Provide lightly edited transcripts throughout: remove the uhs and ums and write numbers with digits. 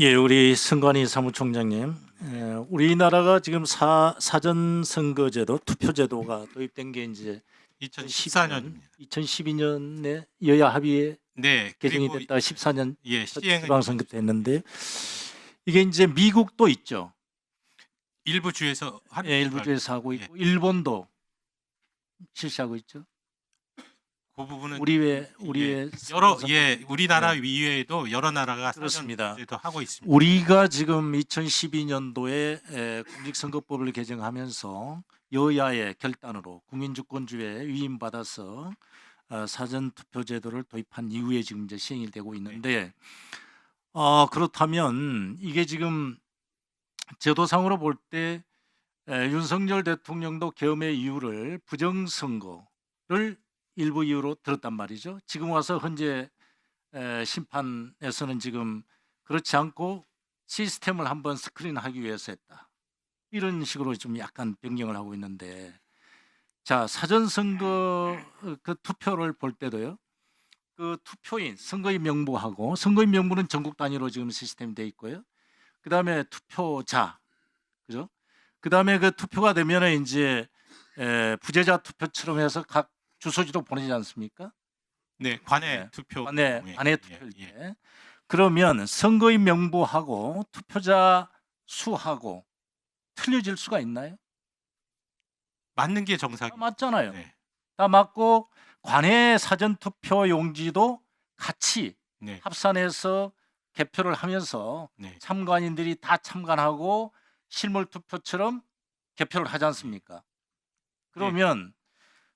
예, 우리 선관위 사무총장님, 우리나라가 지금 사전 선거제도, 투표제도가 도입된 게 이제 2014년입니다. 2012년에 여야 합의에 네, 개정이 그리고 됐다가 14년 예, 시행은 지방선거 때 했는데 이게 이제 미국도 있죠. 일부 주에서 예, 일부 주에서 하고 예, 있고 일본도 실시하고 있죠. 그 부분은 우리의 우리나라 예. 이외에도 여러 나라가 그렇습니다. 사전제도 하고 있습니다. 우리가 지금 2012년도에 공직선거법을 개정하면서 여야의 결단으로 국민주권주의에 위임받아서 사전투표제도를 도입한 이후에 지금 이제 시행이 되고 있는데 그렇다면 이게 지금 제도상으로 볼 때 윤석열 대통령도 계엄의 이유를 부정선거를 일부 이유로 들었단 말이죠. 지금 와서 현재 심판에서는 지금 그렇지 않고 시스템을 한번 스크린하기 위해서 했다. 이런 식으로 좀 약간 변경을 하고 있는데, 자, 사전 선거 그 투표를 볼 때도요. 그 투표인 선거인 명부하고 선거인 명부는 전국 단위로 지금 시스템이 돼 있고요. 그다음에 투표자, 그죠? 그다음에 그 투표가 되면은 이제 부재자 투표처럼 해서 각 주소지로 보내지 않습니까? 네, 관내 네. 투표. 관내 투표일 때. 그러면 선거인 명부하고 투표자 수하고 틀려질 수가 있나요? 맞는 게 다 정상입니다. 맞잖아요. 네, 다 맞고 관내 사전 투표 용지도 같이 네, 합산해서 개표를 하면서 네. 참관인들이 다 참관하고 실물 투표처럼 개표를 하지 않습니까? 그러면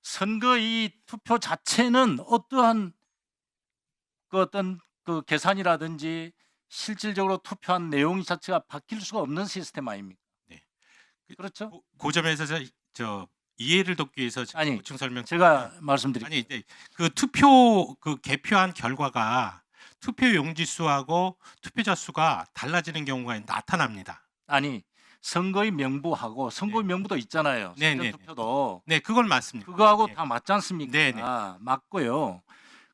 선거 이 투표 자체는 어떠한 그 어떤 그 계산이라든지 실질적으로 투표한 내용 자체가 바뀔 수가 없는 시스템 아닙니까? 네. 그렇죠? 그 점에서 저 이해를 돕기 위해서 아니, 보충 설명. 제가 말씀드릴게요. 아니, 네. 그 투표 그 개표한 결과가 투표 용지 수하고 투표자 수가 달라지는 경우가 나타납니다. 아니, 선거인 명부하고 선거인 명부도 있잖아요. 네, 사전 네, 투표도 네, 그건 맞습니다. 그거하고 네. 다 맞지 않습니까? 네, 네. 맞고요.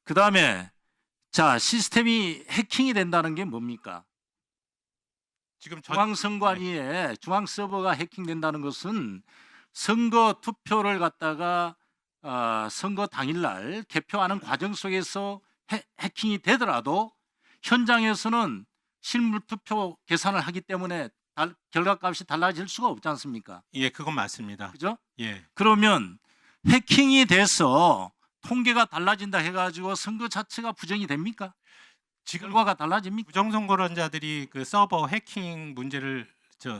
그다음에 자, 시스템이 해킹이 된다는 게 뭡니까? 지금 중앙선관위에 중앙 서버가 해킹된다는 것은 선거 투표를 갖다가 선거 당일날 개표하는 과정 속에서 해킹이 되더라도 현장에서는 실물 투표 계산을 하기 때문에 결과값이 달라질 수가 없지 않습니까? 예, 그건 맞습니다. 그죠? 예. 그러면 해킹이 돼서 통계가 달라진다 해가지고 선거 자체가 부정이 됩니까? 지금 결과가 달라집니까? 부정선거론자들이 그 서버 해킹 문제를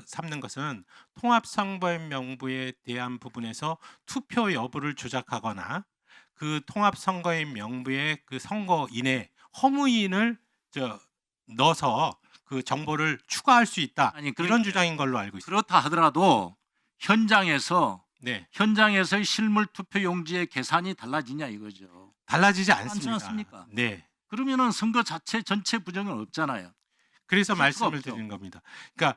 삼는 것은 통합선거인 명부에 대한 부분에서 투표 여부를 조작하거나 그 통합선거인 명부에 그 선거인의 허무인을 넣어서 그 정보를 추가할 수 있다. 아니, 이런 주장인 걸로 알고 있습니다. 그렇다 하더라도 현장에서 네, 현장에서의 실물 투표 용지의 계산이 달라지냐 이거죠. 달라지지 않지 않습니다. 않습니까? 네. 그러면은 선거 자체 전체 부정은 없잖아요. 그래서 수가 말씀을 없죠. 드린 겁니다. 그러니까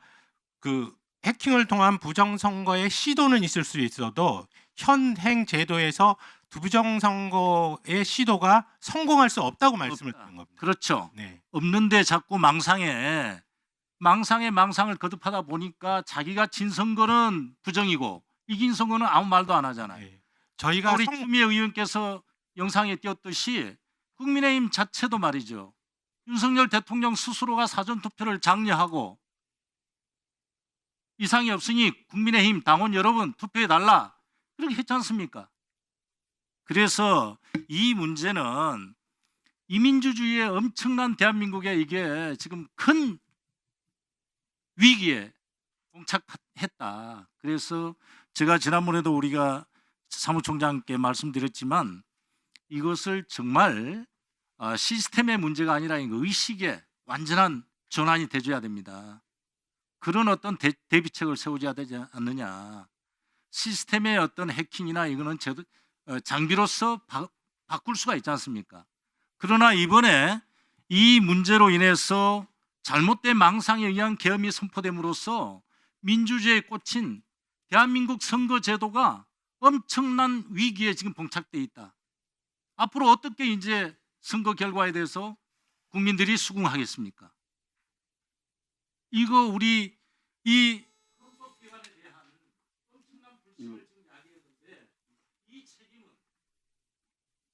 그 해킹을 통한 부정선거의 시도는 있을 수 있어도 현행 제도에서 부정선거의 시도가 성공할 수 없다고 말씀을 없다. 드린 겁니다. 그렇죠. 네, 없는데 자꾸 망상을 거듭하다 보니까 자기가 진 선거는 부정이고 이긴 선거는 아무 말도 안 하잖아요. 네. 저희가 우리 추미애 의원께서 영상에 띄었듯이 국민의힘 자체도 말이죠. 윤석열 대통령 스스로가 사전투표를 장려하고 이상이 없으니 국민의힘 당원 여러분 투표해달라 그렇게 했지 않습니까? 그래서 이 문제는 이민주주의의 엄청난 대한민국에 이게 지금 큰 위기에 봉착했다. 그래서 제가 지난번에도 우리가 사무총장께 말씀드렸지만 이것을 정말 시스템의 문제가 아니라 의식의 완전한 전환이 돼줘야 됩니다. 그런 어떤 대비책을 세워줘야 되지 않느냐. 시스템의 어떤 해킹이나 이거는 장비로서 바꿀 수가 있지 않습니까? 그러나 이번에 이 문제로 인해서 잘못된 망상에 의한 계엄이 선포됨으로써 민주주의에 꽂힌 대한민국 선거제도가 엄청난 위기에 지금 봉착돼 있다. 앞으로 어떻게 이제 선거 결과에 대해서 국민들이 수긍하겠습니까? 이거 우리 이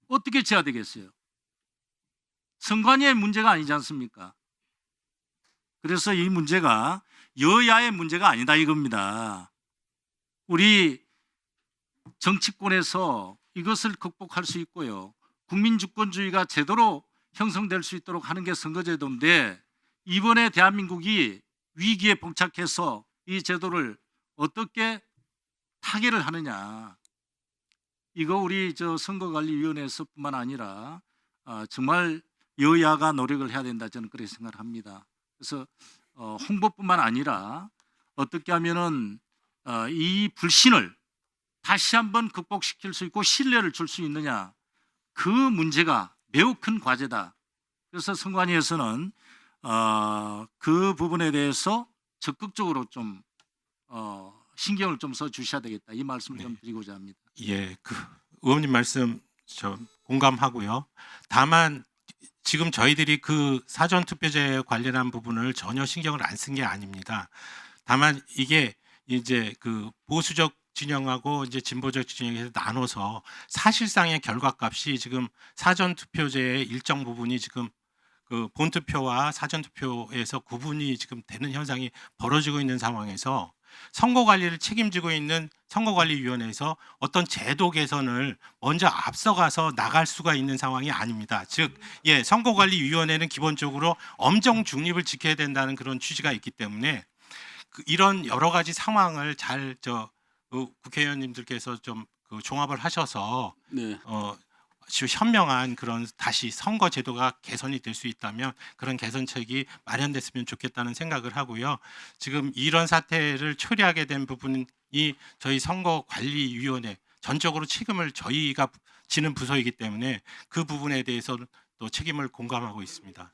어떻게 져야 되겠어요? 선관위의 문제가 아니지 않습니까? 그래서 이 문제가 여야의 문제가 아니다 이겁니다. 우리 정치권에서 이것을 극복할 수 있고요. 국민주권주의가 제대로 형성될 수 있도록 하는 게 선거제도인데 이번에 대한민국이 위기에 봉착해서 이 제도를 어떻게 타개를 하느냐. 이거 우리 선거관리위원회에서뿐만 아니라 정말 여야가 노력을 해야 된다 저는 그렇게 생각합니다. 그래서 홍보뿐만 아니라 어떻게 하면은 이 불신을 다시 한번 극복시킬 수 있고 신뢰를 줄 수 있느냐 그 문제가 매우 큰 과제다. 그래서 선관위에서는 그 부분에 대해서 적극적으로 좀 신경을 좀 써 주셔야 되겠다 이 말씀을 네. 좀 드리고자 합니다. 예, 그 의원님 말씀 저 공감하고요. 다만 지금 저희들이 그 사전 투표제에 관련한 부분을 전혀 신경을 안 쓴 게 아닙니다. 다만 이게 이제 그 보수적 진영하고 이제 진보적 진영에서 나눠서 사실상의 결과값이 지금 사전 투표제의 일정 부분이 지금 그 본투표와 사전 투표에서 구분이 지금 되는 현상이 벌어지고 있는 상황에서 선거 관리를 책임지고 있는 선거관리위원회에서 어떤 제도 개선을 먼저 앞서가서 나갈 수가 있는 상황이 아닙니다. 즉, 선거관리위원회는 기본적으로 엄정 중립을 지켜야 된다는 그런 취지가 있기 때문에 이런 여러 가지 상황을 잘 국회의원님들께서 좀 종합을 하셔서 네. 아주 현명한 그런 다시 선거 제도가 개선이 될 수 있다면 그런 개선책이 마련됐으면 좋겠다는 생각을 하고요. 지금 이런 사태를 처리하게 된 부분이 저희 선거관리위원회 전적으로 책임을 저희가 지는 부서이기 때문에 그 부분에 대해서는 또 책임을 공감하고 있습니다.